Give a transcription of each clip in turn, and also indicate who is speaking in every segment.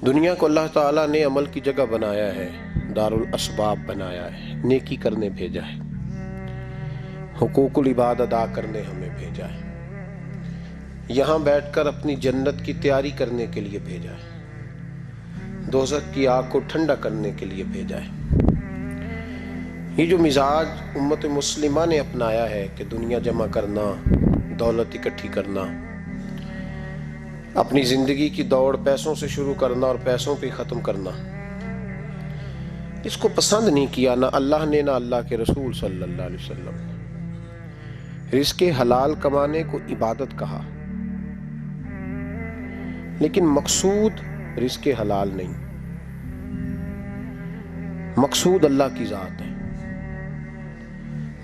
Speaker 1: دنیا کو اللہ تعالیٰ نے عمل کی جگہ بنایا ہے، دارالاسباب بنایا ہے، نیکی کرنے بھیجا ہے، حقوق العباد ادا کرنے ہمیں بھیجا ہے، یہاں بیٹھ کر اپنی جنت کی تیاری کرنے کے لیے بھیجا ہے، دوزخ کی آگ کو ٹھنڈا کرنے کے لیے بھیجا ہے۔ یہ جو مزاج امت مسلمہ نے اپنایا ہے کہ دنیا جمع کرنا، دولت اکٹھی کرنا، اپنی زندگی کی دوڑ پیسوں سے شروع کرنا اور پیسوں پہ ختم کرنا، اس کو پسند نہیں کیا نہ اللہ نے نہ اللہ کے رسول صلی اللہ علیہ وسلم نے۔ رزق حلال کمانے کو عبادت کہا، لیکن مقصود رزق حلال نہیں، مقصود اللہ کی ذات ہے،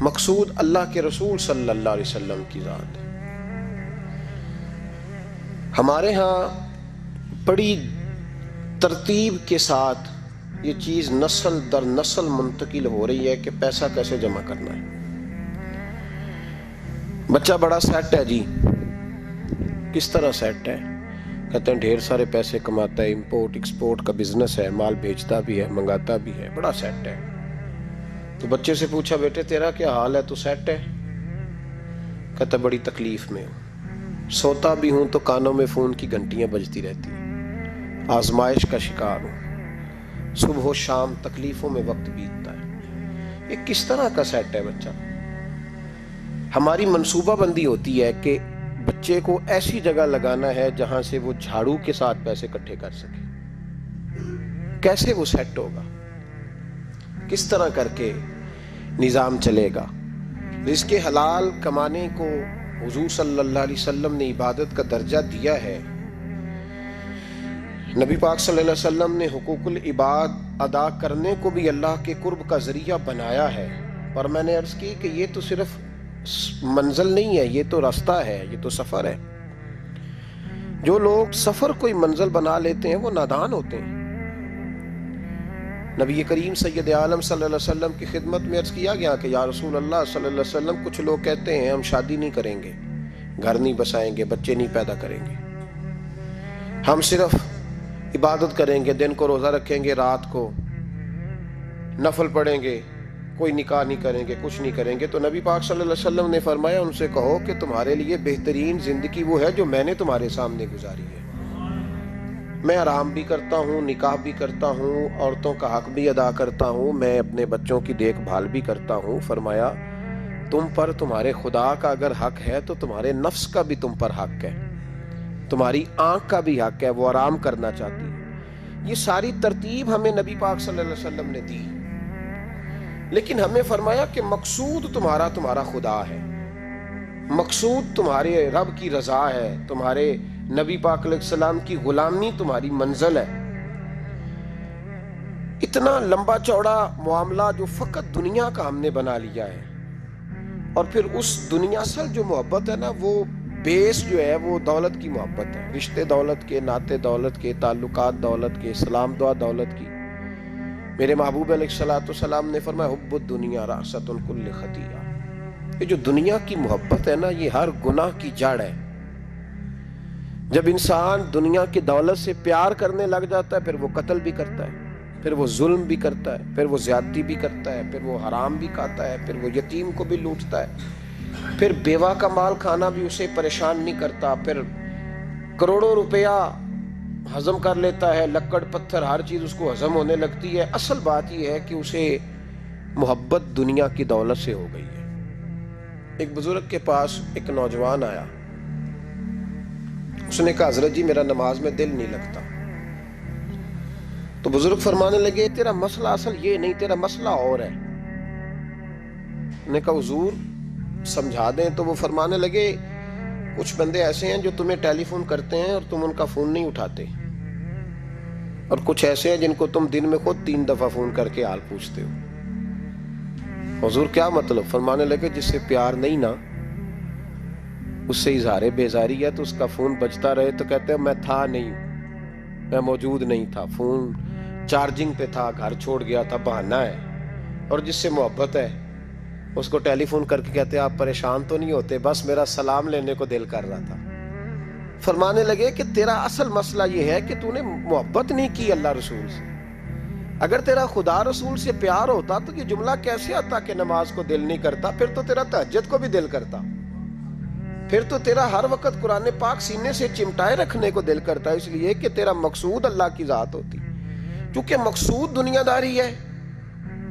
Speaker 1: مقصود اللہ کے رسول صلی اللہ علیہ وسلم کی ذات ہے۔ ہمارے ہاں بڑی ترتیب کے ساتھ یہ چیز نسل در نسل منتقل ہو رہی ہے کہ پیسہ کیسے جمع کرنا ہے۔ بچہ بڑا سیٹ ہے جی، کس طرح سیٹ ہے؟ کہتے ہیں ڈھیر سارے پیسے کماتا ہے، امپورٹ ایکسپورٹ کا بزنس ہے، مال بیچتا بھی ہے، منگاتا بھی ہے، بڑا سیٹ ہے۔ تو بچے سے پوچھا بیٹے تیرا کیا حال ہے، تو سیٹ ہے؟ کہتا بڑی تکلیف میں ہوں، سوتا بھی ہوں تو کانوں میں فون کی گھنٹیاں بجتی رہتی ہیں، آزمائش کا شکار ہوں، صبح و شام تکلیفوں میں وقت بیتتا ہے۔ یہ کس طرح کا سیٹ ہے بچہ؟ ہماری منصوبہ بندی ہوتی ہے کہ بچے کو ایسی جگہ لگانا ہے جہاں سے وہ جھاڑو کے ساتھ پیسے اکٹھے کر سکے۔ کیسے وہ سیٹ ہوگا؟ کس طرح کر کے نظام چلے گا؟ رزق حلال کمانے کو حضور صلی اللہ علیہ وسلم نے عبادت کا درجہ دیا ہے۔ نبی پاک صلی اللہ علیہ وسلم نے حقوق العباد ادا کرنے کو بھی اللہ کے قرب کا ذریعہ بنایا ہے، پر میں نے عرض کی کہ یہ تو صرف منزل نہیں ہے، یہ تو راستہ ہے، یہ تو سفر ہے۔ جو لوگ سفر کوئی منزل بنا لیتے ہیں وہ نادان ہوتے ہیں۔ نبی کریم سید عالم صلی اللہ علیہ وسلم کی خدمت میں عرض کیا گیا کہ یا رسول اللہ صلی اللہ علیہ وسلم کچھ لوگ کہتے ہیں ہم شادی نہیں کریں گے، گھر نہیں بسائیں گے، بچے نہیں پیدا کریں گے، ہم صرف عبادت کریں گے، دن کو روزہ رکھیں گے، رات کو نفل پڑھیں گے، کوئی نکاح نہیں کریں گے، کچھ نہیں کریں گے۔ تو نبی پاک صلی اللہ علیہ وسلم نے فرمایا ان سے کہو کہ تمہارے لیے بہترین زندگی وہ ہے جو میں نے تمہارے سامنے گزاری ہے۔ میں آرام بھی کرتا ہوں، نکاح بھی کرتا ہوں، عورتوں کا حق بھی ادا کرتا ہوں، میں اپنے بچوں کی دیکھ بھال بھی کرتا ہوں۔ فرمایا تم پر تمہارے خدا کا اگر حق ہے تو تمہارے نفس کا بھی تم پر حق ہے، تمہاری آنکھ کا بھی حق ہے، وہ آرام کرنا چاہتی ہے۔ یہ ساری ترتیب ہمیں نبی پاک صلی اللہ علیہ وسلم نے دی، لیکن ہمیں فرمایا کہ مقصود تمہارا خدا ہے، مقصود تمہارے رب کی رضا ہے، تمہارے نبی پاک علیہ السلام کی غلامی تمہاری منزل ہے۔ اتنا لمبا چوڑا معاملہ جو فقط دنیا کا ہم نے بنا لیا ہے، اور پھر اس دنیا سے جو محبت ہے نا، وہ بیس جو ہے وہ دولت کی محبت ہے، رشتے دولت کے، ناطے دولت کے، تعلقات دولت کے، سلام دعا دولت کی۔ میرے محبوب علیہ السلام نے فرمایا حب الدنیا رأست کل خطیئہ، یہ جو دنیا کی محبت ہے نا یہ ہر گناہ کی جڑ ہے۔ جب انسان دنیا کی دولت سے پیار کرنے لگ جاتا ہے پھر وہ قتل بھی کرتا ہے، پھر وہ ظلم بھی کرتا ہے، پھر وہ زیادتی بھی کرتا ہے، پھر وہ حرام بھی کھاتا ہے، پھر وہ یتیم کو بھی لوٹتا ہے، پھر بیوہ کا مال کھانا بھی اسے پریشان نہیں کرتا، پھر کروڑوں روپیہ ہضم کر لیتا ہے، لکڑ پتھر ہر چیز اس کو ہضم ہونے لگتی ہے۔ اصل بات یہ ہے کہ اسے محبت دنیا کی دولت سے ہو گئی ہے۔ ایک بزرگ کے پاس ایک نوجوان آیا، اس نے کہا حضرت جی میرا نماز میں دل نہیں لگتا۔ تو بزرگ فرمانے لگے تیرا مسئلہ اصل یہ نہیں، تیرا مسئلہ اور ہے۔ نے کہا حضور سمجھا دیں۔ تو وہ فرمانے لگے کچھ بندے ایسے ہیں جو تمہیں ٹیلی فون کرتے ہیں اور تم ان کا فون نہیں اٹھاتے، اور کچھ ایسے ہیں جن کو تم دن میں خود 3 دفعہ فون کر کے حال پوچھتے ہو۔ حضور کیا مطلب؟ فرمانے لگے جس سے پیار نہیں نا، اس سے اظہار بیزاری ہے، تو اس کا فون بجتا رہے تو کہتے ہیں میں تھا نہیں، میں موجود نہیں تھا، فون چارجنگ پہ تھا، گھر چھوڑ گیا تھا، بہانہ ہے۔ اور جس سے محبت ہے اس کو ٹیلی فون کر کے کہتے ہیں آپ پریشان تو نہیں ہوتے؟ بس میرا سلام لینے کو دل کر رہا تھا۔ فرمانے لگے کہ تیرا اصل مسئلہ یہ ہے کہ تو نے محبت نہیں کی اللہ رسول سے. اگر تیرا خدا رسول سے پیار ہوتا تو یہ جملہ کیسے آتا کہ نماز کو دل نہیں کرتا؟ پھر تو تیرا تہجد کو بھی دل کرتا، پھر تو تیرا ہر وقت قرآن پاک سینے سے چمٹائے رکھنے کو دل کرتا، اس لیے کہ تیرا مقصود اللہ کی ذات ہوتی. چونکہ مقصود دنیا داری ہے،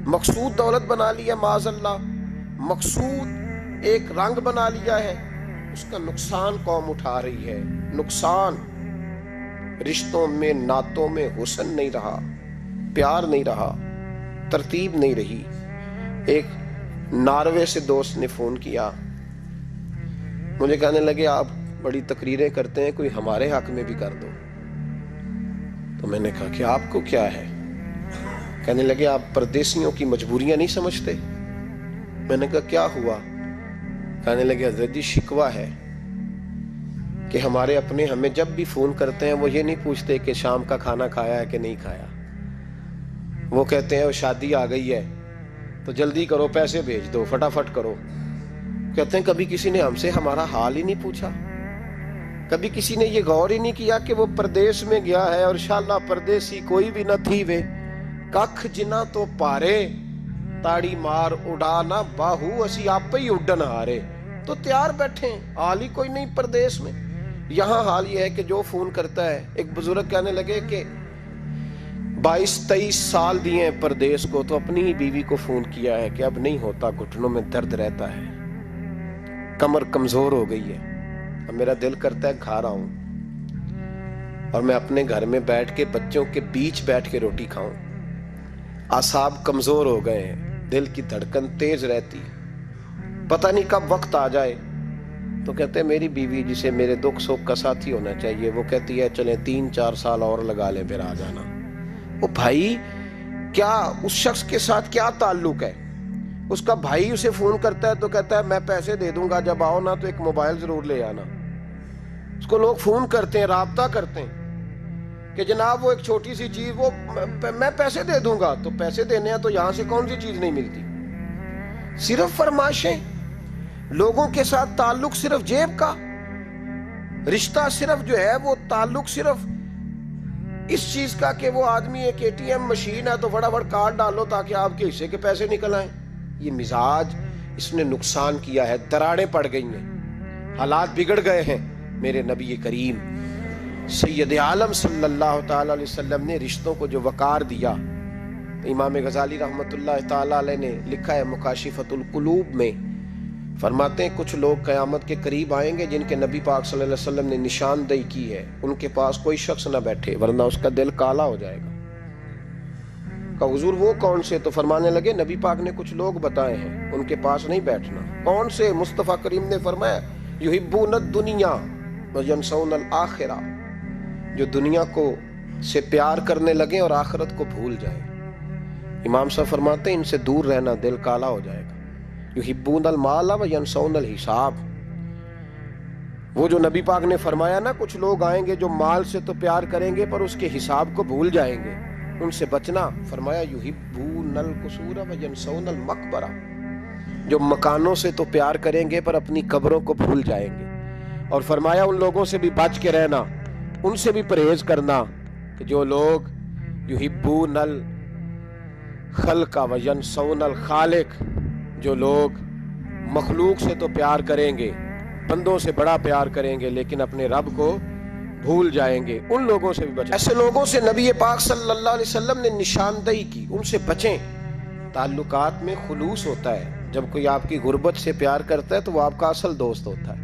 Speaker 1: مقصود دولت بنا لیا معاذ اللہ، مقصود ایک رنگ بنا لیا ہے، اس کا نقصان قوم اٹھا رہی ہے. نقصان رشتوں میں، نعتوں میں حسن نہیں رہا، پیار نہیں رہا، ترتیب نہیں رہی. ایک ناروے سے دوست نے فون کیا، مجھے کہنے لگے آپ بڑی تقریریں کرتے ہیں، کوئی ہمارے حق میں بھی کر دو. تو میں نے کہا کہ آپ کو کیا ہے؟ کہنے لگے آپ پردیسیوں کی مجبوریاں نہیں سمجھتے. میں نے کہا کیا ہوا؟ کہنے لگے حضرت جی شکوہ ہے کہ ہمارے اپنے ہمیں جب بھی فون کرتے ہیں وہ یہ نہیں پوچھتے کہ شام کا کھانا کھایا ہے کہ نہیں کھایا. وہ کہتے ہیں وہ شادی آ گئی ہے تو جلدی کرو، پیسے بھیج دو، فٹافٹ کرو. کہتے ہیں کبھی کسی نے ہم سے ہمارا حال ہی نہیں پوچھا، کبھی کسی نے یہ غور ہی نہیں کیا کہ وہ پردیس میں گیا ہے اور انشاءاللہ پردیسی کوئی بھی نہ تھی وے ککھ جنا تو پارے تاڑی مار اڑانا باہو اسی آپ ہی اڈن ہارے. تو تیار بیٹھے ہیں، حال ہی کوئی نہیں پردیس میں. یہاں حال یہ ہے کہ جو فون کرتا ہے، ایک بزرگ کہنے لگے کہ 22-23 سال دیے ہیں پردیس کو، تو اپنی ہی بیوی کو فون کیا ہے کہ اب نہیں ہوتا، گھٹنوں میں درد رہتا ہے، کمر کمزور ہو گئی ہے، اب میرا دل کرتا ہے گھر آؤں اور میں اپنے گھر میں بیٹھ کے بچوں کے بیچ بیٹھ کے روٹی کھاؤں. اعصاب کمزور ہو گئے ہیں، دل کی دھڑکن تیز رہتی، پتہ نہیں کب وقت آ جائے. تو کہتے ہیں میری بیوی جسے میرے دکھ سکھ کا ساتھی ہونا چاہیے، وہ کہتی ہے چلیں 3-4 سال اور لگا لیں پھر آ جانا. وہ بھائی کیا اس شخص کے ساتھ کیا تعلق ہے؟ اس کا بھائی اسے فون کرتا ہے تو کہتا ہے میں پیسے دے دوں گا، جب آؤ نا تو ایک موبائل ضرور لے آنا. اس کو لوگ فون کرتے ہیں، رابطہ کرتے ہیں کہ جناب وہ ایک چھوٹی سی چیز، وہ میں پیسے دے دوں گا. تو پیسے دینے ہیں تو یہاں سے کون سی چیز نہیں ملتی؟ صرف فرمائشیں، لوگوں کے ساتھ تعلق صرف جیب کا رشتہ، صرف جو ہے وہ تعلق صرف اس چیز کا کہ وہ آدمی ایک ATM مشین ہے تو فٹافٹ کارڈ ڈالو تاکہ آپ کے حصے کے پیسے نکل آئیں. یہ مزاج اس نے نقصان کیا ہے، دراڑیں پڑ گئی ہیں، حالات بگڑ گئے ہیں. میرے نبی کریم سید عالم صلی اللہ تعالی علیہ وسلم نے رشتوں کو جو وقار دیا. امام غزالی رحمت اللہ تعالی علیہ نے لکھا ہے مکاشفۃ القلوب میں، فرماتے ہیں کچھ لوگ قیامت کے قریب آئیں گے جن کے نبی پاک صلی اللہ علیہ وسلم نے نشاندہی کی ہے، ان کے پاس کوئی شخص نہ بیٹھے ورنہ اس کا دل کالا ہو جائے گا. کہا حضور وہ کون سے؟ تو فرمانے لگے نبی پاک نے کچھ لوگ بتائے ہیں، ان کے پاس نہیں بیٹھنا. کون سے؟ مصطفیٰ کریم نے فرمایا یحبون الدنیا وینسون الآخرہ، جو دنیا کو سے پیار کرنے لگے اور آخرت کو بھول جائے. امام صاحب فرماتے ہیں ان سے دور رہنا، دل کالا ہو جائے گا. یحبون المال وینسون الحساب، وہ جو نبی پاک نے فرمایا نا کچھ لوگ آئیں گے جو مال سے تو پیار کریں گے پر اس کے حساب کو بھول جائیں گے، ان سے بچنا. فرمایا یحبون القصور وینسون المقبرہ، جو مکانوں سے تو پیار کریں گے پر اپنی قبروں کو بھول جائیں گے. اور فرمایا ان لوگوں سے بھی بچ کے رہنا، ان سے بھی پرہیز کرنا کہ جو لوگ یحبون الخلق وینسون الخالق، جو لوگ مخلوق سے تو پیار کریں گے، بندوں سے بڑا پیار کریں گے لیکن اپنے رب کو بھول جائیں گے، ان لوگوں سے بھی بچیں. ایسے لوگوں سے نبی پاک صلی اللہ علیہ وسلم نے نشاندہی کی، ان سے بچیں. تعلقات میں خلوص ہوتا ہے، جب کوئی آپ کی غربت سے پیار کرتا ہے تو وہ آپ کا اصل دوست ہوتا ہے.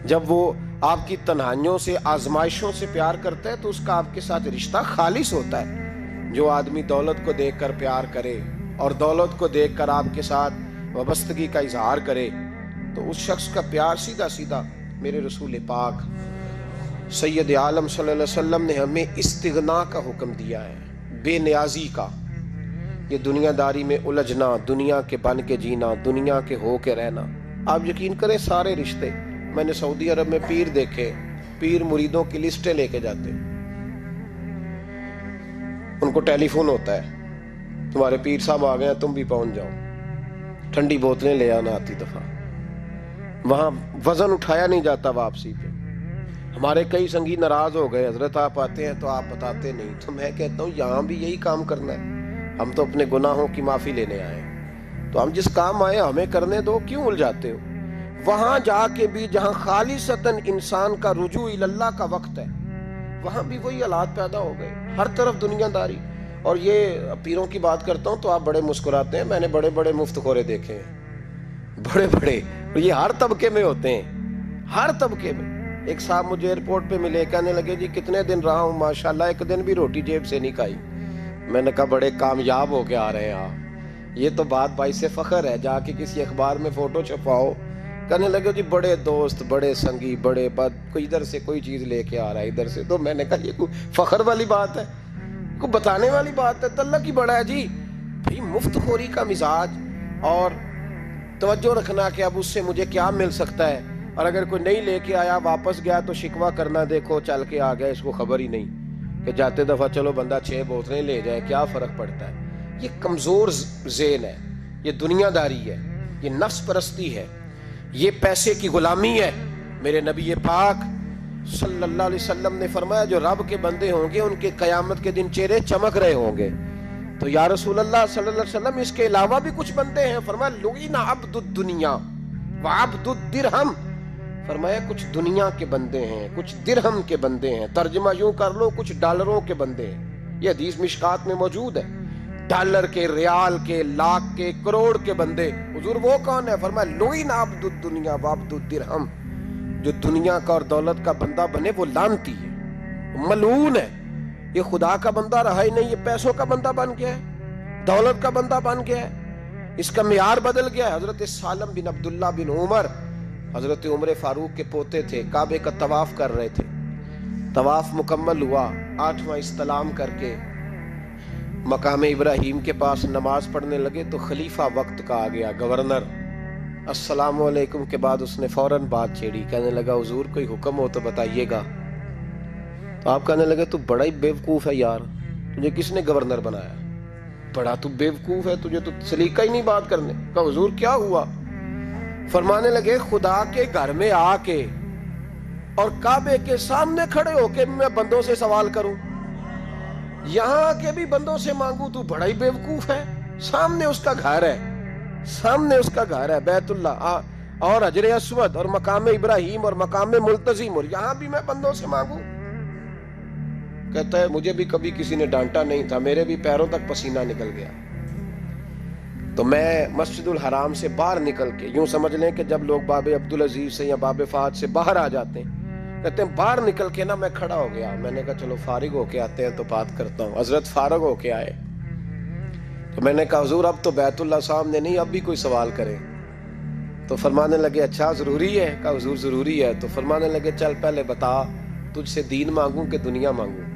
Speaker 1: جب وہ آپ کی تنہائیوں سے، آزمائشوں سے پیار کرتا ہے تو اس کا آپ کے ساتھ رشتہ خالص ہوتا ہے. جو آدمی دولت کو دیکھ کر پیار کرے اور دولت کو دیکھ کر آپ کے ساتھ وابستگی کا اظہار کرے تو اس شخص کا پیار سیدھا سیدھا. میرے رسول پاک سید عالم صلی اللہ علیہ وسلم نے ہمیں استغنا کا حکم دیا ہے، بے نیازی کا. یہ دنیا داری میں الجھنا، دنیا کے بن کے جینا، دنیا کے ہو کے رہنا. آپ یقین کریں سارے رشتے، میں نے سعودی عرب میں پیر دیکھے، پیر مریدوں کی لسٹیں لے کے جاتے، ان کو ٹیلی فون ہوتا ہے تمہارے پیر صاحب آ گئے ہیں، تم بھی پہنچ جاؤ، ٹھنڈی بوتلیں لے آنا آتی دفعہ. وہاں وزن اٹھایا نہیں جاتا واپسی پہ. ہمارے کئی سنگی ناراض ہو گئے، حضرت آپ آتے ہیں تو آپ بتاتے نہیں. تو میں کہتا ہوں یہاں بھی یہی کام کرنا ہے، ہم تو اپنے گناہوں کی معافی لینے آئے ہیں، تو ہم جس کام آئے ہمیں کرنے دو، کیوں الجھاتے ہو؟ وہاں جا کے بھی جہاں خالصتاً انسان کا رجوع اللہ کا وقت ہے، وہاں بھی وہی حالات پیدا ہو گئے، ہر طرف دنیا داری. اور یہ پیروں کی بات کرتا ہوں تو آپ بڑے مسکراتے ہیں. میں نے بڑے بڑے مفت خورے دیکھے ہیں، بڑے بڑے، یہ ہر طبقے میں ہوتے ہیں، ہر طبقے میں. ایک صاحب مجھے ایئرپورٹ پہ ملے، کہنے لگے جی کتنے دن رہا ہوں، ماشاءاللہ ایک دن بھی روٹی جیب سے نہیں کھائی. میں نے کہا بڑے کامیاب ہو کے آ رہے ہیں آپ، یہ تو بات باعث فخر ہے. جا کے کسی اخبار میں فوٹو چھپاؤ. کہنے لگے جی بڑے دوست، بڑے سنگی، بڑے بد، کوئی ادھر سے کوئی چیز لے کے آ رہا ہے ادھر سے. تو میں نے کہا یہ کوئی فخر والی بات ہے، کوئی بتانے والی بات ہے؟ تو اللہ کی بڑا ہے جی. بھئی مفت خوری کا مزاج اور توجہ رکھنا کہ اب اس سے مجھے کیا مل سکتا ہے، اور اگر کوئی نہیں لے کے آیا واپس گیا تو شکوہ کرنا، دیکھو چل کے آ گیا، اس کو خبر ہی نہیں کہ جاتے دفعہ چلو بندہ 6 بوتلیں لے جائے، کیا فرق پڑتا ہے. یہ کمزور ذہن ہے، یہ دنیا داری ہے، یہ نفس پرستی ہے، یہ پیسے کی غلامی ہے. میرے نبی پاک صلی اللہ علیہ وسلم نے فرمایا جو رب کے بندے ہوں گے ان کے قیامت کے دن چہرے چمک رہے ہوں گے. تو یا رسول اللہ صلی اللہ علیہ وسلم اس کے علاوہ بھی کچھ بندے ہیں؟ فرمایا لعن عبد الدنیا وعبد الدرہم. فرمایا کچھ دنیا کے بندے ہیں، کچھ درہم کے بندے ہیں. ترجمہ یوں کر لو کچھ ڈالروں کے بندے ہیں. یہ حدیث مشکات میں موجود ہے. ڈالر کے، ریال کے، لاکھ کے، کروڑ کے بندے. حضور وہ کون ہے؟ فرمایا لعن عبد الدنیا وعبد الدرہم. جو دنیا کا اور دولت کا بندہ بنے وہ لعنتی ہے، ملعون ہے. یہ خدا کا بندہ رہا ہی نہیں، یہ پیسوں کا بندہ بن گیا ہے، دولت کا بندہ بن گیا ہے. اس کا معیار بدل گیا ہے. حضرت سالم بن عبداللہ بن عمر، حضرت عمر فاروق کے پوتے تھے، کعبے کا طواف کر رہے تھے. طواف مکمل ہوا، 8واں استلام کر کے مقام ابراہیم کے پاس نماز پڑھنے لگے تو خلیفہ وقت کا آ گیا، گورنر. السلام علیکم کے بعد اس نے فوراً بات چھیڑی، کہنے لگا حضور کوئی حکم ہو تو بتائیے گا. تو آپ کہنے لگے تو بڑا ہی بیوقوف ہے یار، تجھے کس نے گورنر بنایا؟ بڑا تو بیوقوف ہے، تجھے تو سلیقہ ہی نہیں بات کرنے کا. حضور کیا ہوا؟ فرمانے لگے خدا کے گھر میں آ کے اور کعبے کے سامنے کھڑے ہو کے میں بندوں سے سوال کروں، یہاں آ کے بھی بندوں سے مانگوں، تو بڑا ہی بیوقوف ہے. سامنے اس کا گھر ہے، سامنے اس کا گھر ہے بیت اللہ اور حجر اسود اور مقام ابراہیم اور مقام ملتزم، اور یہاں بھی میں بندوں سے مانگوں. کہتا ہے مجھے بھی کبھی کسی نے ڈانٹا نہیں تھا، میرے بھی پیروں تک پسینہ نکل گیا. تو میں مسجد الحرام سے باہر نکل کے، یوں سمجھ لیں کہ جب لوگ باب عبدالعزیز سے یا باب فہد سے باہر آ جاتے ہیں، کہتے ہیں باہر نکل کے نا میں کھڑا ہو گیا. میں نے کہا چلو فارغ ہو کے آتے ہیں تو بات کرتا ہوں. حضرت فارغ ہو کے آئے تو میں نے کہا حضور اب تو بیت اللہ سامنے نہیں، اب بھی کوئی سوال کرے. تو فرمانے لگے اچھا ضروری ہے؟ کہا حضور ضروری ہے. تو فرمانے لگے چل پہلے بتا تجھ سے دین مانگوں کہ دنیا مانگوں،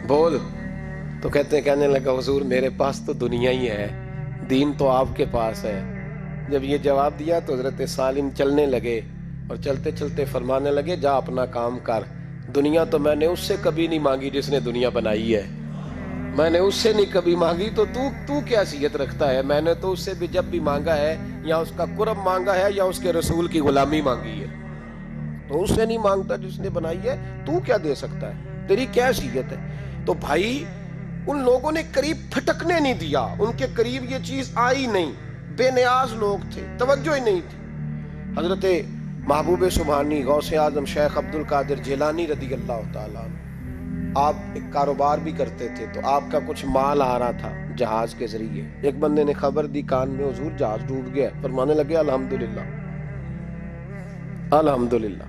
Speaker 1: بول. تو کہنے لگا حضور میرے پاس تو دنیا ہی ہے، دین تو آپ کے پاس ہے. جب یہ جواب دیا تو حضرت سالم چلنے لگے اور چلتے چلتے فرمانے لگے جا اپنا کام کر، دنیا تو میں نے اس سے کبھی نہیں مانگی جس نے دنیا بنائی ہے، میں نے اس سے نہیں کبھی مانگی، تو تو کیا حیثیت رکھتا ہے؟ میں نے تو اس سے بھی جب بھی مانگا ہے یا اس کا قرب مانگا ہے یا اس کے رسول کی غلامی مانگی ہے، تو اس سے نہیں مانگتا جس نے بنائی ہے. تو کیا دے سکتا ہے؟ تیری کیا حیثیت ہے؟ تو بھائی ان لوگوں نے قریب پھٹکنے نہیں دیا، ان کے قریب یہ چیز آئی نہیں، بے نیاز لوگ تھے، توجہ ہی نہیں تھی. حضرت محبوب سبحانی غوث اعظم شیخ عبد القادر جیلانی رضی اللہ تعالیٰ عنہ، آپ ایک کاروبار بھی کرتے تھے، تو آپ کا کچھ مال آ رہا تھا جہاز کے ذریعے. ایک بندے نے خبر دی کان میں حضور جہاز ڈوب گیا. فرمانے لگے الحمدللہ الحمدللہ.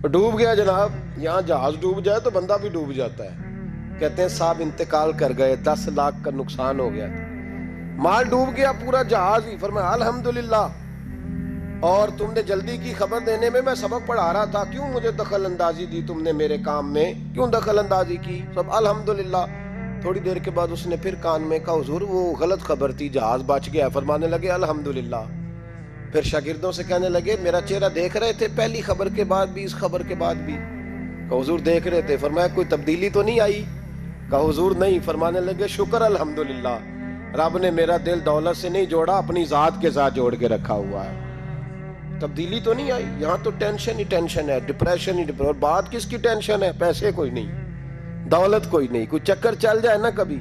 Speaker 1: ڈوب گیا جناب، یہاں جہاز ڈوب جائے تو بندہ بھی ڈوب جاتا ہے. کہتے ہیں صاحب انتقال کر گئے، 10 لاکھ کا نقصان ہو گیا تھا، مال ڈوب گیا پورا جہاز ہی. فرمایا الحمدللہ، اور تم نے جلدی کی خبر دینے میں سبق پڑھا رہا تھا، کیوں مجھے دخل اندازی دی تم نے میرے کام میں، کیوں دخل اندازی کی؟ سب الحمدللہ. تھوڑی دیر کے بعد اس نے پھر کان میں کہا حضور وہ غلط خبر تھی، جہاز بچ گیا. فرمانے لگے الحمدللہ. پھر شاگردوں سے کہنے لگے میرا چہرہ دیکھ رہے تھے پہلی خبر کے بعد بھی، اس خبر کے بعد بھی؟ کہا حضور دیکھ رہے تھے. فرمایا کوئی تبدیلی تو نہیں آئی؟ کہا حضور نہیں. فرمانے لگے شکر الحمدللہ، رب نے میرا دل دولت سے نہیں جوڑا، اپنی ذات کے ساتھ جوڑ کے رکھا ہوا ہے. تبدیلی تو نہیں آئی. یہاں تو ٹینشن ہی ٹینشن ہے, ڈپریشن ہی ڈپریشن. اور بات کس کی ٹینشن ہے؟ پیسے کوئی نہیں, دولت کوئی نہیں. کوئی چکر چل جائے نا کبھی,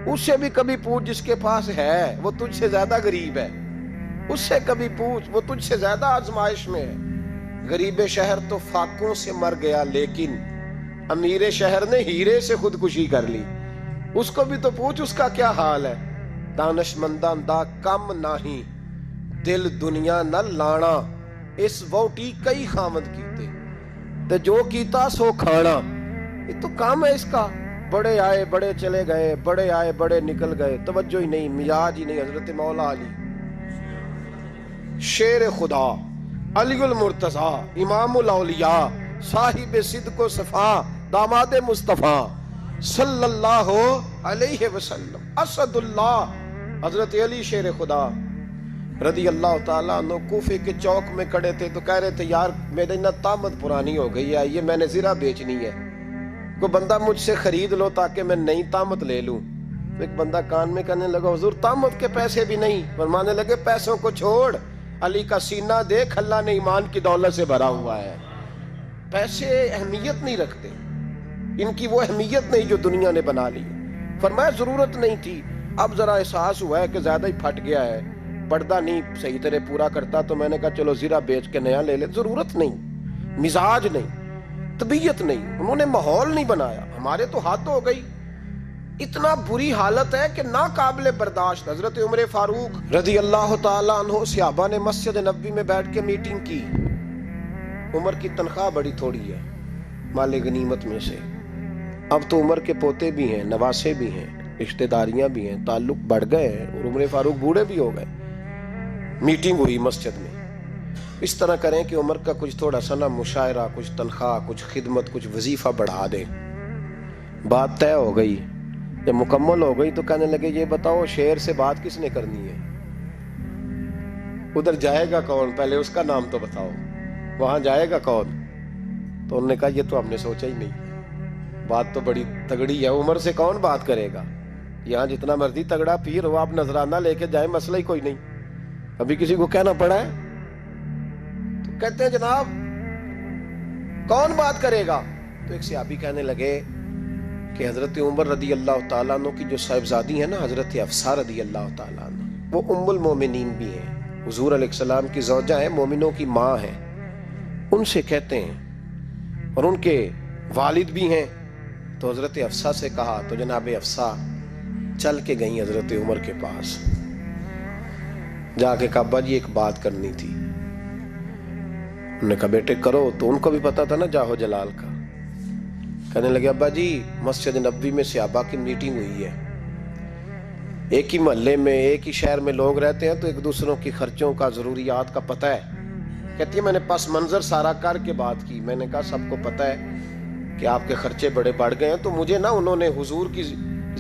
Speaker 1: اس سے بھی کبھی پوچھ جس کے پاس ہے وہ تجھ سے زیادہ غریب ہے. اس سے کبھی پوچھ, وہ تجھ سے زیادہ آزمائش میں ہے. غریب شہر تو فاقوں سے مر گیا, لیکن امیر شہر نے ہیرے سے خودکشی کر لی. اس کو بھی تو پوچھ اس کا کیا حال ہے. دانش منداں دا کم نہیں, دل دنیا نہ لانا, اس ووٹی کئی خامد کیتے, تے جو کیتا سو کھانا. یہ تو کام ہے اس کا. بڑے آئے بڑے چلے گئے, بڑے آئے بڑے نکل گئے, توجہ ہی نہیں, مزاج ہی نہیں. حضرت مولا علی شیر خدا, علی المرتضی, امام الاولیاء, صاحب صدق و صفا, داماد مصطفیٰ صلی اللہ علیہ وسلم, اسد اللہ, حضرت علی شیر خدا رضی اللہ تعالیٰ عنہ کوفے کے چوک میں کھڑے تھے تو کہہ رہے تھے یار میری نہ طامت پرانی ہو گئی ہے, یہ میں نے زرہ بیچنی ہے, کوئی بندہ مجھ سے خرید لو تاکہ میں نئی طامت لے لوں. ایک بندہ کان میں کہنے لگا حضور طامت کے پیسے بھی نہیں. فرمانے لگے پیسوں کو چھوڑ, علی کا سینہ دیکھ, اللہ نے ایمان کی دولت سے بھرا ہوا ہے. پیسے اہمیت نہیں رکھتے, ان کی وہ اہمیت نہیں جو دنیا نے بنا لی. فرمایا ضرورت نہیں تھی, اب ذرا احساس ہوا ہے کہ زیادہ ہی پھٹ گیا ہے, پردہ نہیں صحیح طرح پورا کرتا, تو میں نے کہا چلو زرہ بیچ کے نیا لے لے. ضرورت نہیں, مزاج نہیں, طبیعت نہیں, انہوں نے ماحول نہیں بنایا. ہمارے تو ہاتھ ہو گئی, اتنا بری حالت ہے کہ ناقابل برداشت. حضرت عمر فاروق رضی اللہ تعالیٰ عنہ صحابہ نے مسجد نبوی میں بیٹھ کے میٹنگ کی. عمر کی تنخواہ بڑی تھوڑی ہے مال غنیمت میں سے, اب تو عمر کے پوتے بھی ہیں, نواسے بھی ہیں, رشتہ داریاں بھی ہیں, تعلق بڑھ گئے ہیں, اور عمر فاروق بوڑھے بھی ہو گئے. میٹنگ ہوئی مسجد میں, اس طرح کریں کہ عمر کا کچھ تھوڑا سا نا مشاعرہ, کچھ تنخواہ, کچھ خدمت, کچھ وظیفہ بڑھا دیں. بات طے ہو گئی. جب مکمل ہو گئی تو کہنے لگے یہ بتاؤ شیر سے بات کس نے کرنی ہے, ادھر جائے گا کون, پہلے اس کا نام تو بتاؤ, وہاں جائے گا کون. تو انہوں نے کہا یہ تو ہم نے سوچا ہی نہیں, بات تو بڑی تگڑی ہے, عمر سے کون بات کرے گا, یہاں جتنا مرضی تگڑا پیر ہو آپ نذرانہ لے کے جائیں, مسئلہ ہی کوئی نہیں. ابھی کسی کو کہنا پڑا ہے تو کہتے ہیں جناب کون بات کرے گا. تو ایک صحابی کہنے لگے کہ حضرت عمر رضی اللہ تعالیٰ عنہ کی جو صاحبزادی ہیں نا حضرت حفصہ رضی اللہ تعالیٰ عنہ, وہ ام المومنین بھی ہیں, حضور علیہ السلام کی زوجہ ہیں, مومنوں کی ماں ہیں, ان سے کہتے ہیں, اور ان کے والد بھی ہیں. تو حضرت حفصہ سے کہا تو جناب حفصہ چل کے گئیں حضرت عمر کے پاس, جا کے کہا ابا جی ایک بات کرنی تھی. انہوں نے کہا بیٹے کرو. تو ان کو بھی پتا تھا نا جاہو جلال کا. کہنے لگے ابا جی مسجد نبوی میں صحابہ کی میٹنگ ہوئی ہے, ایک ہی محلے میں ایک ہی شہر میں لوگ رہتے ہیں تو ایک دوسروں کی خرچوں کا ضروریات کا پتہ ہے. کہتی ہے میں نے پس منظر سارا کر کے بات کی, میں نے کہا سب کو پتہ ہے کہ آپ کے خرچے بڑے بڑھ گئے ہیں, تو مجھے نا انہوں نے حضور کی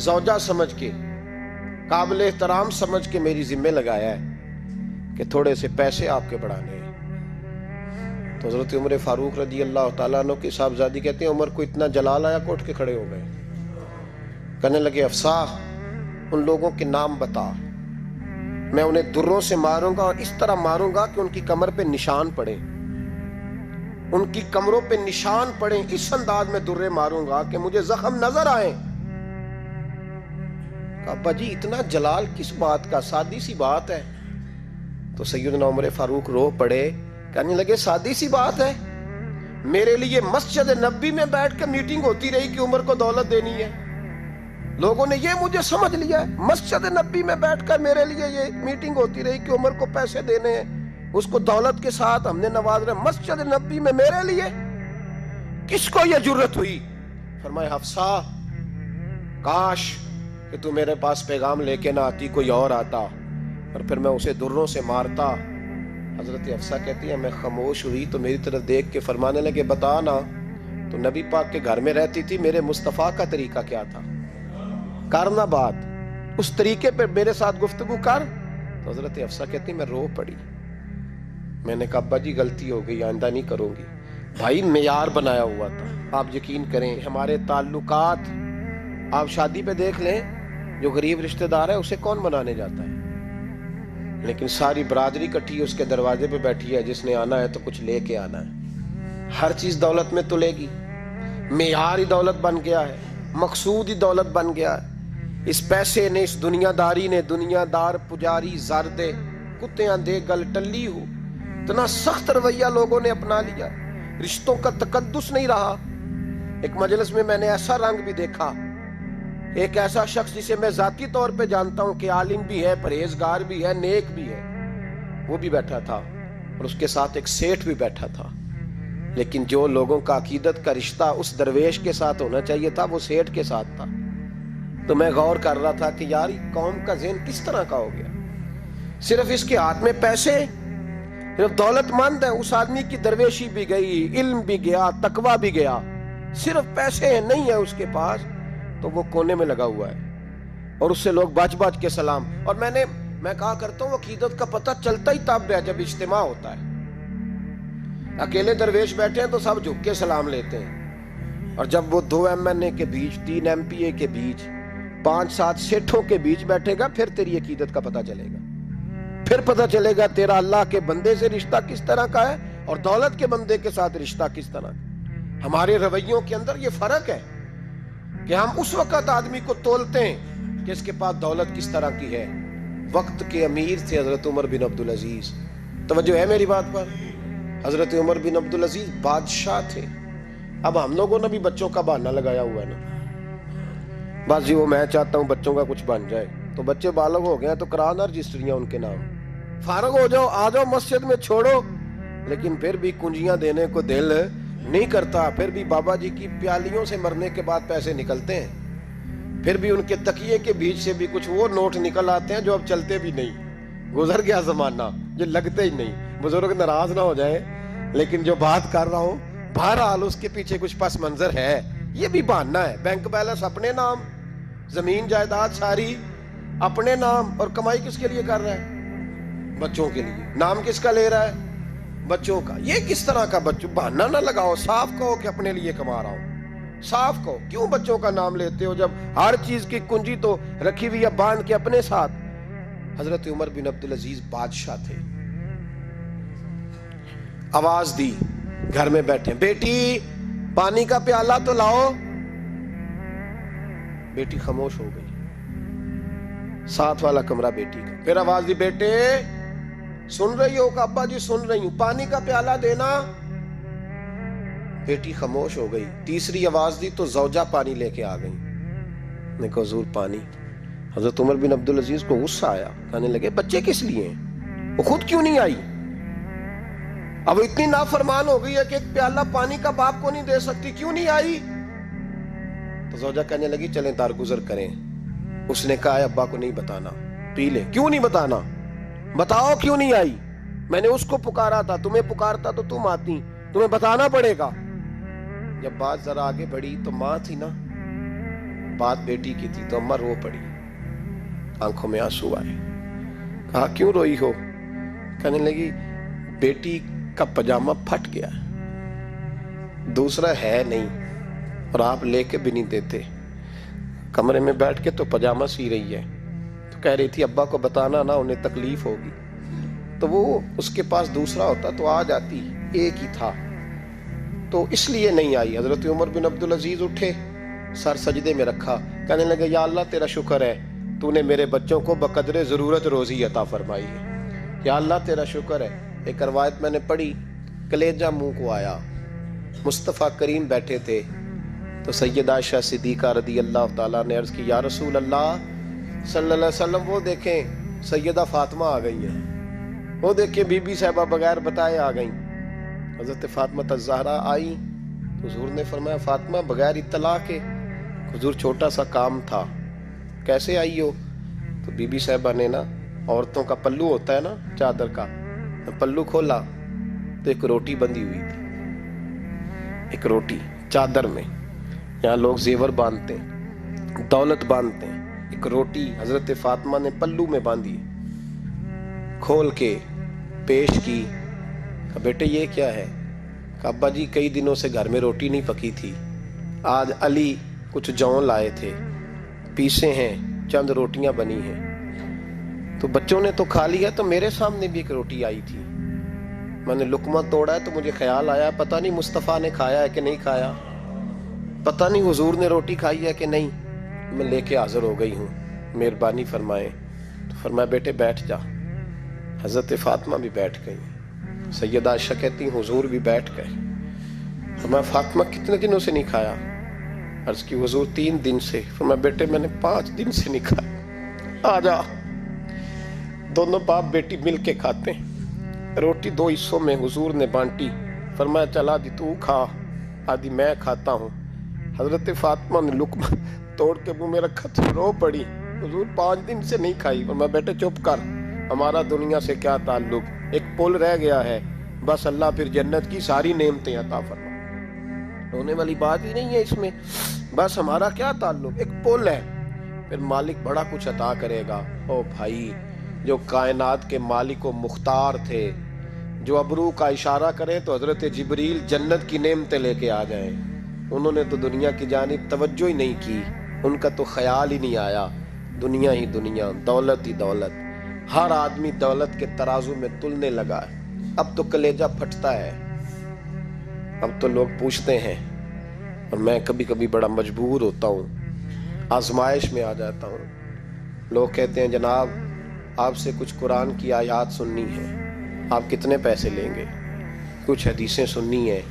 Speaker 1: زوجہ سمجھ کے, قابل احترام سمجھ کے میری ذمہ لگایا ہے کہ تھوڑے سے پیسے آپ کے بڑھانے ہیں. تو حضرت عمر فاروق رضی اللہ تعالیٰ عنہ کی صاحبزادی کہتے ہیں عمر کو اتنا جلال آیا کہ اٹھ کے کھڑے ہو گئے. کہنے لگے حفصہ ان لوگوں کے نام بتا, میں انہیں دروں سے ماروں گا, اور اس طرح ماروں گا کہ ان کی کمر پہ نشان پڑے, ان کی کمروں پہ نشان پڑے, اس انداز میں درے ماروں گا کہ مجھے زخم نظر آئیں. ابا جی اتنا جلال کس بات کا, سادی سی بات ہے. تو سیدنا عمر فاروق رو پڑے, کہنے لگے سادی سی بات ہے, میرے لیے مسجد نبوی میں بیٹھ کے میٹنگ ہوتی رہی کہ عمر کو دولت دینی ہے. لوگوں نے یہ مجھے سمجھ لیا ہے, مسجد نبوی میں بیٹھ کر میرے لیے یہ میٹنگ ہوتی رہی کہ عمر کو پیسے دینے ہیں, اس کو دولت کے ساتھ ہم نے نواز رہے. مسجد نبوی میں میرے لیے کس کو یہ جرت ہوئی. فرمایا حفصہ کاش کہ تو میرے پاس پیغام لے کے نہ آتی, کوئی اور آتا اور پھر میں اسے دروں سے مارتا. حضرت حفصہ کہتی ہے میں خاموش ہوئی تو میری طرف دیکھ کے فرمانے لگے بتا نا, تو نبی پاک کے گھر میں رہتی تھی, میرے مصطفیٰ کا طریقہ کیا تھا, کرنا بات اس طریقے پہ میرے ساتھ گفتگو کر. تو حضرت حفصہ کہتی میں رو پڑی. میں نے کہا ابا جی غلطی ہو گئی, آئندہ نہیں کروں گی. بھائی معیار بنایا ہوا تھا, آپ یقین کریں ہمارے تعلقات, آپ شادی پہ دیکھ لیں جو غریب رشتہ دار ہے اسے کون بنانے جاتا ہے, لیکن ساری برادری کٹھی اس کے دروازے پہ بیٹھی ہے، جس نے آنا ہے تو کچھ لے کے آنا ہے۔ ہر چیز دولت میں تلے گی، معیار ہی دولت بن گیا ہے، مقصود ہی دولت بن گیا ہے۔ اس پیسے نے، اس دنیا داری نے، دنیا دار پجاری زر دے کتیاں دے گل ٹلی ہو، اتنا سخت رویہ لوگوں نے اپنا لیا، رشتوں کا تقدس نہیں رہا۔ ایک مجلس میں نے ایسا رنگ بھی دیکھا، ایک ایسا شخص جسے میں ذاتی طور پہ جانتا ہوں کہ عالم بھی ہے، پرہیزگار بھی ہے، نیک بھی ہے، وہ بھی بیٹھا تھا اور اس کے ساتھ ایک سیٹھ بھی بیٹھا تھا، لیکن جو لوگوں کا عقیدت کا رشتہ اس درویش کے ساتھ ہونا چاہیے تھا وہ سیٹھ کے ساتھ تھا۔ تو میں غور کر رہا تھا کہ یار قوم کا ذہن کس طرح کا ہو گیا، صرف اس کے ہاتھ میں پیسے، صرف دولت مند ہے، اس آدمی کی درویشی بھی گئی، علم بھی گیا، تقویٰ بھی گیا، صرف پیسے نہیں ہے اس کے پاس تو وہ کونے میں لگا ہوا ہے اور اس سے لوگ باج باج کے سلام۔ اور میں کہا کرتا ہوں عقیدت کا پتہ چلتا ہی تب ہے جب اجتماع ہوتا ہے۔ اکیلے درویش بیٹھے ہیں تو سب جھک کے سلام لیتے ہیں، اور جب وہ 2 MNA کے بیچ، 3 MPA کے بیچ، 5-7 سیٹھوں کے بیچ بیٹھے گا، پھر تیری عقیدت کا پتہ چلے گا، پھر پتہ چلے گا تیرا اللہ کے بندے سے رشتہ کس طرح کا ہے اور دولت کے بندے کے ساتھ رشتہ کس طرح کا۔ ہمارے رویوں کے اندر یہ فرق ہے کہ ہم اس وقت آدمی کو تولتے ہیں کہ اس کے پاس دولت کس طرح کی ہے۔ وقت کے امیر تھے حضرت عمر بن عبدالعزیز، توجہ ہے میری بات پر؟ حضرت عمر بن عبدالعزیز بادشاہ تھے۔ اب ہم لوگوں نے بھی بچوں کا بہانہ لگایا ہوا ہے نا، بس جی وہ میں چاہتا ہوں بچوں کا کچھ بن جائے، تو بچے بالغ ہو گئے ہیں تو کرا نہ رجسٹریاں ان کے نام، فارغ ہو جاؤ، آ جاؤ مسجد میں چھوڑو، لیکن پھر بھی کنجیاں دینے کو دل نہیں کرتا، پھر بھی بابا جی کی پیالیوں سے مرنے کے بعد پیسے نکلتے ہیں، پھر بھی ان کے تکیے کے بیچ سے بھی کچھ وہ نوٹ نکل آتے ہیں جو اب چلتے بھی نہیں، گزر گیا زمانہ، جو لگتے ہی نہیں۔ بزرگ ناراض نہ ہو جائیں، لیکن جو بات کر رہا ہوں بہرحال اس کے پیچھے کچھ پس منظر ہے، یہ بھی بہانہ ہے۔ بینک بیلنس اپنے نام، زمین جائیداد ساری اپنے نام، اور کمائی کس کے لیے کر رہا ہے؟ بچوں کے لیے۔ نام کس کا لے رہا ہے؟ بچوں کا۔ یہ کس طرح کا بچوں؟ بہانہ نہ لگاؤ، صاف کہو کہ اپنے لیے کما رہا ہوں، صاف کہو۔ کیوں بچوں کا نام لیتے ہو جب ہر چیز کی کنجی تو رکھی ہوئی ہے باندھ کے اپنے ساتھ؟ حضرت عمر بن عبدالعزیز بادشاہ تھے، آواز دی، گھر میں بیٹھے، بیٹی پانی کا پیالہ تو لاؤ۔ بیٹی خاموش ہو گئی، ساتھ والا کمرہ بیٹی کا۔ پھر آواز دی، بیٹے سن رہی ہو؟ کہ ابا جی سن رہی ہوں، پانی کا پیالہ دینا۔ بیٹی خاموش ہو گئی۔ تیسری آواز دی تو زوجہ پانی لے کے آ گئی، نے کہا حضور پانی۔ حضرت عمر بن عبدالعزیز کو غصہ آیا، کہنے لگے بچے کس لیے ہیں، وہ خود کیوں نہیں آئی؟ اب اتنی نافرمان ہو گئی ہے کہ ایک پیالہ پانی کا باپ کو نہیں دے سکتی، کیوں نہیں آئی؟ تو زوجہ کہنے لگی چلیں درگزر کریں۔ اس نے کہا ابا کو نہیں بتانا، پی لے۔ کیوں نہیں بتانا؟ بتاؤ کیوں نہیں آئی؟ میں نے اس کو پکارا تھا، تمہیں پکارتا تو تم آتی، تمہیں بتانا پڑے گا۔ جب بات ذرا آگے بڑھی تو ماں تھی نا، بات بیٹی کی تھی، تو اماں رو پڑی، آنکھوں میں آنسو آئے۔ کہا کیوں روئی ہو؟ کہنے لگی بیٹی کا پجامہ پھٹ گیا، دوسرا ہے نہیں، اور آپ لے کے بھی نہیں دیتے، کمرے میں بیٹھ کے تو پجامہ سی رہی ہے، تو کہہ رہی تھی ابا کو بتانا نا، انہیں تکلیف ہوگی، تو وہ اس کے پاس دوسرا ہوتا تو آ جاتی، ایک ہی تھا، تو اس لیے نہیں آئی۔ حضرت عمر بن عبدالعزیز اٹھے، سر سجدے میں رکھا، کہنے لگے یا اللہ تیرا شکر ہے، تو نے میرے بچوں کو بقدر ضرورت روزی عطا فرمائی ہے، یا اللہ تیرا شکر ہے۔ ایک روایت میں نے پڑھی، کلیجہ منہ کو آیا، مصطفیٰ کریم بیٹھے تھے، تو سیدہ عائشہ صدیقہ رضی اللہ تعالیٰ نے عرض کی یا رسول اللہ صلی اللہ علیہ وسلم وہ دیکھیں سیدہ فاطمہ آ گئی ہیں، وہ دیکھیں بی بی صاحبہ بغیر بتائے آ گئیں۔ حضرت فاطمہ الزہرا آئی، حضور نے فرمایا فاطمہ بغیر اطلاع کے؟ حضور چھوٹا سا کام تھا۔ کیسے آئی ہو؟ تو بی بی صاحبہ نے نا، عورتوں کا پلو ہوتا ہے نا چادر کا، پلو کھولا تو ایک روٹی بندھی ہوئی تھی، ایک روٹی چادر میں، یہاں لوگ زیور باندھتے ہیں، دولت باندھتے ہیں، ایک روٹی حضرت فاطمہ نے پلو میں باندھی، کھول کے پیش کی۔ کہا بیٹے یہ کیا ہے؟ کہا ابا جی کئی دنوں سے گھر میں روٹی نہیں پکی تھی، آج علی کچھ جون لائے تھے، پیسے ہیں، چند روٹیاں بنی ہیں، تو بچوں نے تو کھا لیا، تو میرے سامنے بھی ایک روٹی آئی تھی، میں نے لقمہ توڑا ہے تو مجھے خیال آیا پتہ نہیں مصطفیٰ نے کھایا ہے کہ نہیں کھایا، پتہ نہیں حضور نے روٹی کھائی ہے کہ نہیں، میں لے کے حاضر ہو گئی ہوں، مہربانی فرمائیں۔ تو فرمایا بیٹے بیٹھ جا۔ حضرت فاطمہ بھی بیٹھ گئی، سیدہ عائشہ کہتی حضور بھی بیٹھ گئے۔ فرمایا فاطمہ کتنے دنوں سے نہیں کھایا؟ عرض کی حضور 3 دن سے۔ فرمایا بیٹے میں نے 5 دن سے نہیں کھایا، آ جا۔ دونوں باپ بیٹی مل کے کھاتے ہیں، روٹی 2 حصوں میں حضور نے بانٹی، فرمایا چلا آدھی تو کھا آدھی میں کھاتا ہوں۔ حضرت فاطمہ نے لقمہ توڑ کے منہ میں رکھا تو رو پڑی، حضور 5 دن سے نہیں کھائی۔ فرمایا بیٹے چپ کر، ہمارا دنیا سے کیا تعلق، ایک پل رہ گیا ہے، بس اللہ پھر جنت کی ساری نعمتیں عطا فرما، رونے والی بات ہی نہیں ہے اس میں، بس ہمارا کیا تعلق، ایک پل ہے، پھر مالک بڑا کچھ عطا کرے گا۔ او بھائی، جو کائنات کے مالک و مختار تھے، جو ابرو کا اشارہ کرے تو حضرت جبریل جنت کی نعمتیں لے کے آ جائیں، انہوں نے تو دنیا کی جانب توجہ ہی نہیں کی، ان کا تو خیال ہی نہیں آیا، دنیا ہی دنیا، دولت ہی دولت، ہر آدمی دولت کے ترازو میں تلنے لگا ہے۔ اب تو کلیجہ پھٹتا ہے، اب تو لوگ پوچھتے ہیں، اور میں کبھی کبھی بڑا مجبور ہوتا ہوں، آزمائش میں آ جاتا ہوں، لوگ کہتے ہیں جناب آپ سے کچھ قرآن کی آیات سننی ہے، آپ کتنے پیسے لیں گے؟ کچھ حدیثیں سننی ہیں،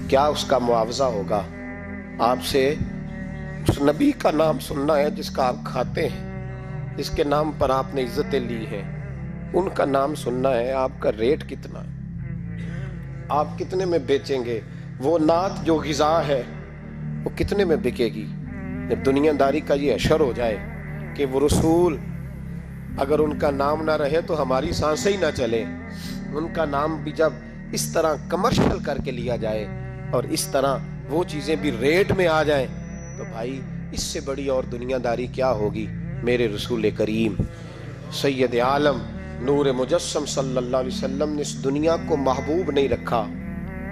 Speaker 1: کیا اس کا معاوضہ ہوگا؟ آپ سے اس نبی کا نام سننا ہے جس کا آپ کھاتے ہیں، جس کے نام پر آپ نے عزتیں لی ہیں، ان کا نام سننا ہے، آپ کا ریٹ کتنا ہے، آپ کتنے میں بیچیں گے؟ وہ نعت جو غذا ہے وہ کتنے میں بکے گی؟ جب دنیا داری کا یہ اشر ہو جائے کہ وہ رسول اگر ان کا نام نہ رہے تو ہماری سانسیں ہی نہ چلے، ان کا نام بھی جب اس طرح کمرشل کر کے لیا جائے اور اس طرح وہ چیزیں بھی ریٹ میں آ جائیں، تو بھائی اس سے بڑی اور دنیا داری کیا ہوگی؟ میرے رسول کریم سید عالم نور مجسم صلی اللہ علیہ وسلم نے اس دنیا کو محبوب نہیں رکھا،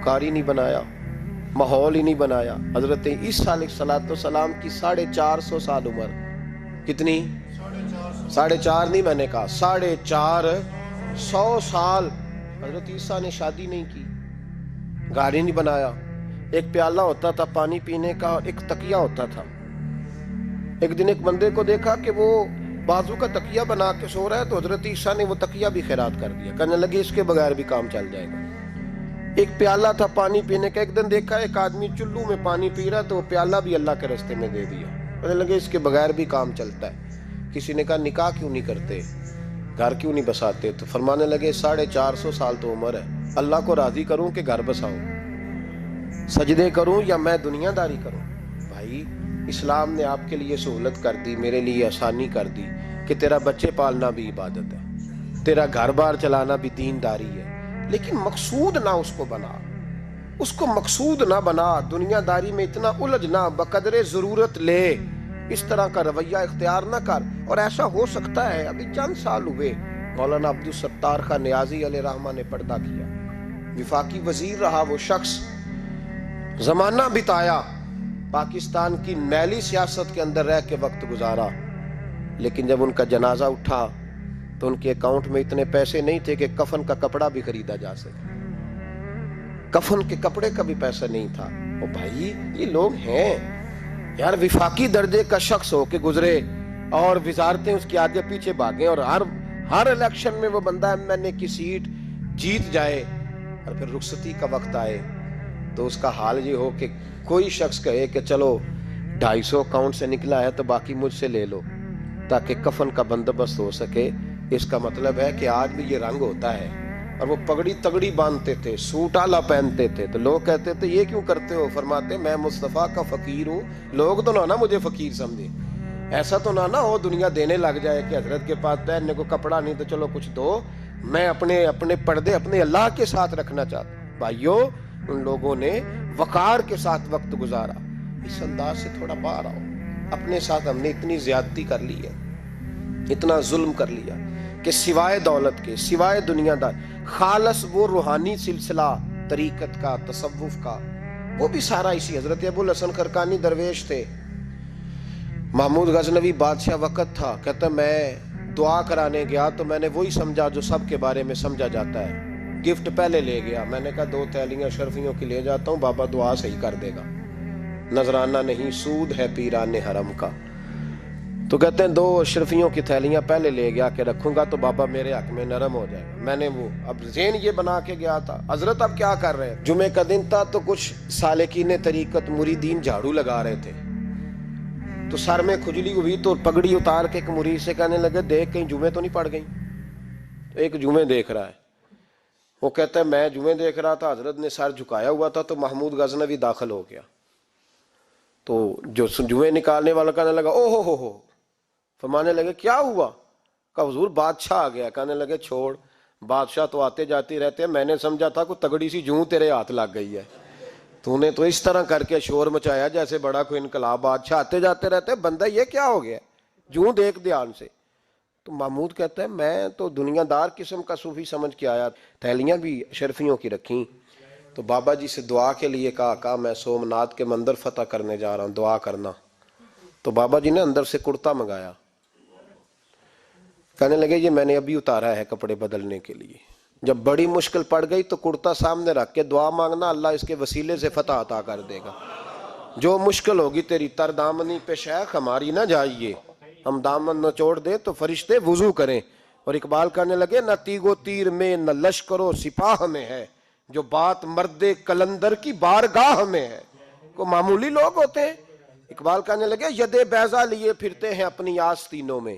Speaker 1: قاری نہیں بنایا، ماحول ہی نہیں بنایا۔ حضرت عیسیٰ علیہ السلام کی 450 سال عمر، کتنی؟ 4.5 نہیں، میں نے کہا 450 سال حضرت عیسیٰ نے شادی نہیں کی، گھر ہی نہیں بنایا، ایک پیالہ ہوتا تھا پانی پینے کا اور ایک تکیہ ہوتا تھا۔ ایک دن ایک بندے کو دیکھا کہ وہ بازو کا تکیہ بنا کے سو رہا ہے، تو حضرت عیسیٰ نے وہ تکیہ بھی خیرات کر دیا، کہنے لگے اس کے بغیر بھی کام چل جائے گا۔ ایک پیالہ تھا پانی پینے کا، ایک دن دیکھا ایک آدمی چلو میں پانی پی رہا، تو وہ پیالہ بھی اللہ کے راستے میں دے دیا، کہنے لگے اس کے بغیر بھی کام چلتا ہے۔ کسی نے کہا نکاح کیوں نہیں کرتے، گھر کیوں نہیں بساتے؟ تو فرمانے لگے 450 سال تو عمر ہے، اللہ کو راضی کروں کہ گھر بساؤں، سجدے کروں یا میں دنیا داری کروں؟ بھائی اسلام نے آپ کے لیے سہولت کر دی، میرے لیے آسانی کر دی کہ تیرا بچے پالنا بھی عبادت ہے، تیرا گھر بار چلانا بھی دینداری ہے، لیکن مقصود نہ اس کو بنا، اس کو مقصود نہ بنا، دنیا داری میں اتنا الجھ نہ، بقدر ضرورت لے، اس طرح کا رویہ اختیار نہ کر۔ اور ایسا ہو سکتا ہے ابھی چند سال ہوئے مولانا عبدالستار خان نیازی علیہ رحمہ نے پردہ کیا، وفاقی وزیر رہا وہ شخص، زمانہ بتایا، پاکستان کی میلی سیاست کے اندر رہ کے وقت گزارا، لیکن جب ان کا جنازہ اٹھا تو ان کے اکاؤنٹ میں اتنے پیسے نہیں تھے کہ کفن کا کپڑا بھی خریدا جا سکے، کفن کے کپڑے کا بھی پیسہ نہیں تھا۔ او بھائی یہ لوگ ہیں یار، وفاقی درجے کا شخص ہو کے گزرے اور وزارتیں اس کے آگے پیچھے بھاگیں، اور ہر الیکشن میں وہ بندہ MNA کی سیٹ جیت جائے، اور پھر رخصتی کا وقت آئے تو اس کا حال یہ ہو کہ کوئی شخص کہے کہ چلو 250 اکاؤنٹ سے نکلا ہے تو باقی مجھ سے لے لو تاکہ کفن کا بندوبست ہو سکے۔ اس کا مطلب ہے کہ آج بھی یہ رنگ ہوتا ہے، اور وہ پگڑی تگڑی باندھتے تھے، سوٹ آلہ پہنتے تھے، تو لوگ کہتے تھے یہ کیوں کرتے ہو؟ فرماتے میں مصطفیٰ کا فقیر ہوں، لوگ تو نہ مجھے فقیر سمجھے، ایسا تو نہ ہو دنیا دینے لگ جائے کہ حضرت کے پاس پہننے کو کپڑا نہیں تو چلو کچھ دو، میں اپنے پردے اپنے اللہ کے ساتھ رکھنا چاہتا ہوں۔ بھائیو ان لوگوں نے وقار کے ساتھ وقت گزارا، اس انداز سے تھوڑا باہر آؤ۔ اپنے ساتھ ہم نے اتنی زیادتی کر لی ہے، اتنا ظلم کر لیا کہ سوائے دولت کے، سوائے دنیا دار، خالص وہ روحانی سلسلہ طریقت کا، تصوف کا، وہ بھی سارا اسی۔ حضرت ابو الحسن خرقانی درویش تھے، محمود غزنوی بادشاہ وقت تھا، کہتا میں دعا کرانے گیا تو میں نے وہی سمجھا جو سب کے بارے میں سمجھا جاتا ہے، گفٹ پہلے لے گیا، میں نے کہا 2 تھیلیاں شرفیوں کی لے جاتا ہوں، بابا دعا صحیح کر دے گا، نذرانہ نہیں سود ہے پیران حرم کا۔ تو کہتے ہیں 2 اشرفیوں کی تھیلیاں پہلے لے گیا کہ رکھوں گا تو بابا میرے حق میں نرم ہو جائے گا۔ میں نے وہ اب ذہن یہ بنا کے گیا تھا، حضرت اب کیا کر رہے ہیں، جمعے کا دن تھا تو کچھ سالکین طریقت مریدین جھاڑو لگا رہے تھے، تو سر میں کھجلی ہوئی تو پگڑی اتار کے ایک مرید سے کہنے لگے دیکھ کہیں جمعے تو نہیں پڑ گئی؟ تو ایک جمعے دیکھ رہا ہے، وہ کہتا ہے میں جمعے دیکھ رہا تھا، حضرت نے سر جھکایا ہوا تھا تو محمود غزنوی داخل ہو گیا، تو جو جمعے نکالنے والا کہنے لگا او ہو، فرمانے لگے کیا ہوا؟ کہا حضور بادشاہ آ گیا۔ کہنے لگے چھوڑ، بادشاہ تو آتے جاتے رہتے ہیں، میں نے سمجھا تھا کوئی تگڑی سی جوں تیرے ہاتھ لگ گئی ہے، تو نے تو اس طرح کر کے شور مچایا جیسے بڑا کوئی انقلاب، بادشاہ آتے جاتے رہتے ہیں، بندہ یہ کیا ہو گیا، جوں دیکھ دھیان سے۔ تو محمود کہتا ہے میں تو دنیا دار قسم کا صوفی سمجھ کے آیا، تھیلیاں بھی شرفیوں کی رکھیں، تو بابا جی سے دعا کے لیے کہا میں سومناتھ کے مندر فتح کرنے جا رہا ہوں، دعا کرنا۔ تو بابا جی نے اندر سے کرتا منگایا، کہنے لگے یہ میں نے ابھی اتارا ہے کپڑے بدلنے کے لیے، جب بڑی مشکل پڑ گئی تو کرتا سامنے رکھ کے دعا مانگنا، اللہ اس کے وسیلے سے فتح عطا کر دے گا۔ جو مشکل ہوگی تیری تر دامنی پہ شیخ ہماری نہ جائیے، ہم دامن نہ چھوڑ دے تو فرشتے وضو کریں۔ اور اقبال کہنے لگے نہ تیگ و تیر میں نہ لشکر و سپاہ میں ہے، جو بات مرد کلندر کی بارگاہ میں ہے۔ کو معمولی لوگ ہوتے ہیں، اقبال کہنے لگے ید بیضا لیے پھرتے ہیں اپنی آستینوں میں،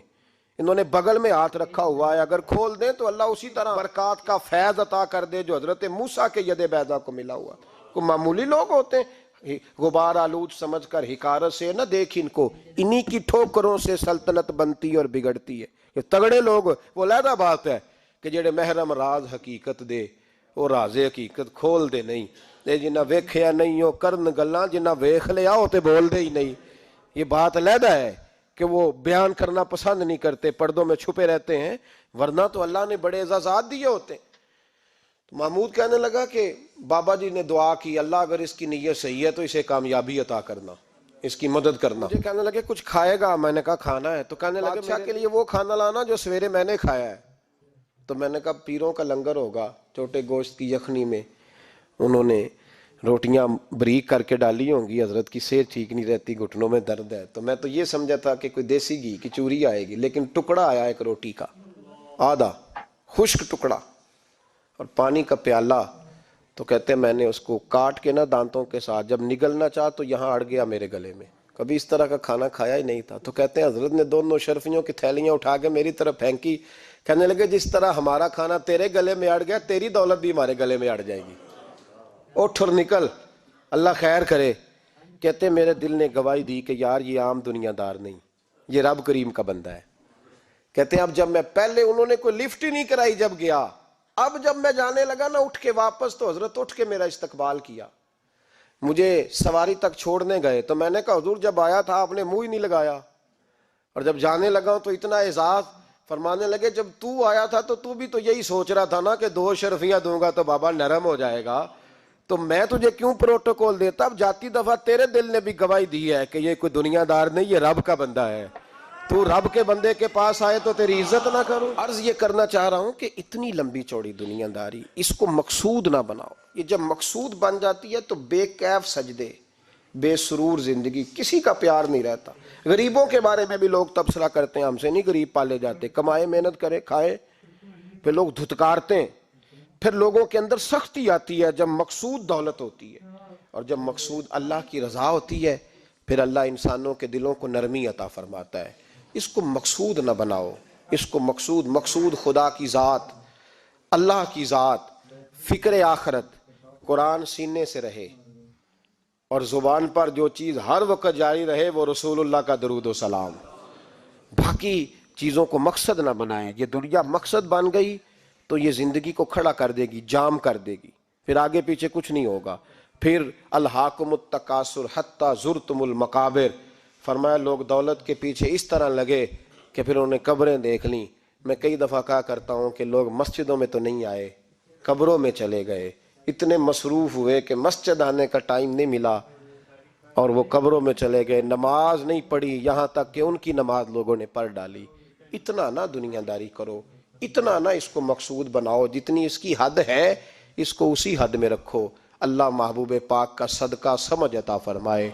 Speaker 1: انہوں نے بغل میں ہاتھ رکھا ہوا ہے، اگر کھول دیں تو اللہ اسی طرح برکات کا فیض عطا کر دے جو حضرت موسیٰ کے ید بیضا کو ملا ہوا۔ کو معمولی لوگ ہوتے ہیں، غبار آلود سمجھ کر حکارت سے نہ دیکھ ان کو، انہی کی ٹھوکروں سے سلطنت بنتی اور بگڑتی ہے۔ یہ تگڑے لوگ وہ علیحدہ بات ہے کہ جڑے محرم راز حقیقت دے، وہ راز حقیقت کھول دے نہیں، تے جنہ ویکھیا نہیں ہو کرن گلاں، جنہ ویکھ لیا ہو تے بول دے ہی نہیں۔ یہ بات علیحدہ ہے کہ وہ بیان کرنا پسند نہیں کرتے، پردوں میں چھپے رہتے ہیں، ورنہ تو اللہ نے بڑے اعزازات دیے ہوتے ہیں۔ تو محمود کہنے لگا کہ بابا جی نے دعا کی اللہ اگر اس کی نیت صحیح ہے تو اسے کامیابی عطا کرنا، اس کی مدد کرنا۔ مجھے کہنے لگے کچھ کھائے گا؟ میں نے کہا کھانا ہے۔ تو کہنے لگے بادشاہ کے لیے وہ کھانا لانا جو سویرے میں نے کھایا ہے۔ تو میں نے کہا پیروں کا لنگر ہوگا، چھوٹے گوشت کی یخنی میں انہوں نے روٹیاں بریک کر کے ڈالی ہوں گی، حضرت کی صحت ٹھیک نہیں رہتی، گھٹنوں میں درد ہے، تو میں تو یہ سمجھا تھا کہ کوئی دیسی گھی کی چوری آئے گی، لیکن ٹکڑا آیا ایک روٹی کا، آدھا خشک ٹکڑا، اور پانی کا پیالہ۔ تو کہتے ہیں میں نے اس کو کاٹ کے نا دانتوں کے ساتھ جب نگلنا چاہا تو یہاں اڑ گیا میرے گلے میں، کبھی اس طرح کا کھانا کھایا ہی نہیں تھا۔ تو کہتے ہیں حضرت نے دونوں شرفیوں کی تھیلیاں اٹھا کے میری طرف پھینکی، کہنے لگے جس طرح ہمارا کھانا تیرے گلے میں اڑ گیا، تیری دولت بھی ہمارے گلے میں اڑ جائے گی، اٹھ اور نکل، اللہ خیر کرے۔ کہتے ہیں میرے دل نے گواہی دی کہ یار یہ عام دنیا دار نہیں، یہ رب کریم کا بندہ ہے۔ کہتے ہیں اب جب میں پہلے انہوں نے کوئی لفٹ ہی نہیں کرائی جب گیا، اب جب میں جانے لگا نا اٹھ کے واپس، تو حضرت اٹھ کے میرا استقبال کیا، مجھے سواری تک چھوڑنے گئے، تو میں نے کہا حضور جب آیا تھا آپ نے منہ ہی نہیں لگایا، اور جب جانے لگا تو اتنا اعزاز۔ فرمانے لگے جب تو آیا تھا تو تو بھی تو یہی سوچ رہا تھا نا کہ 2 شرفیاں دوں گا تو بابا نرم ہو جائے گا، تو میں تجھے کیوں پروٹوکول دیتا؟ اب جاتی دفعہ تیرے دل نے بھی گواہی دی ہے کہ یہ کوئی دنیا دار نہیں، یہ رب کا بندہ ہے، تو رب کے بندے کے پاس آئے تو تیری عزت نہ کروں۔ عرض یہ کرنا چاہ رہا ہوں کہ اتنی لمبی چوڑی دنیا داری اس کو مقصود نہ بناؤ، یہ جب مقصود بن جاتی ہے تو بے کیف سجدے، بے سرور زندگی، کسی کا پیار نہیں رہتا۔ غریبوں کے بارے میں بھی لوگ تبصرہ کرتے ہیں، ہم سے نہیں غریب پالے جاتے، کمائے محنت کرے کھائے، پھر لوگ دھتکارتے ہیں۔ پھر لوگوں کے اندر سختی آتی ہے جب مقصود دولت ہوتی ہے، اور جب مقصود اللہ کی رضا ہوتی ہے پھر اللہ انسانوں کے دلوں کو نرمی عطا فرماتا ہے۔ اس کو مقصود نہ بناؤ، اس کو مقصود خدا کی ذات، اللہ کی ذات، فکر آخرت، قرآن سینے سے رہے، اور زبان پر جو چیز ہر وقت جاری رہے وہ رسول اللہ کا درود و سلام۔ باقی چیزوں کو مقصد نہ بنائیں، یہ دنیا مقصد بن گئی تو یہ زندگی کو کھڑا کر دے گی، جام کر دے گی، پھر آگے پیچھے کچھ نہیں ہوگا۔ پھر الہاکم التکاثر حتی زرتم المقابر، فرمایا لوگ دولت کے پیچھے اس طرح لگے کہ پھر انہوں نے قبریں دیکھ لیں۔ میں کئی دفعہ کہا کرتا ہوں کہ لوگ مسجدوں میں تو نہیں آئے، قبروں میں چلے گئے، اتنے مصروف ہوئے کہ مسجد آنے کا ٹائم نہیں ملا اور وہ قبروں میں چلے گئے، نماز نہیں پڑھی، یہاں تک کہ ان کی نماز لوگوں نے پڑھ ڈالی۔ اتنا نہ دنیا داری کرو، اتنا نہ اس کو مقصود بناؤ، جتنی اس کی حد ہے اس کو اسی حد میں رکھو۔ اللہ محبوب پاک کا صدقہ سمجھ عطا فرمائے۔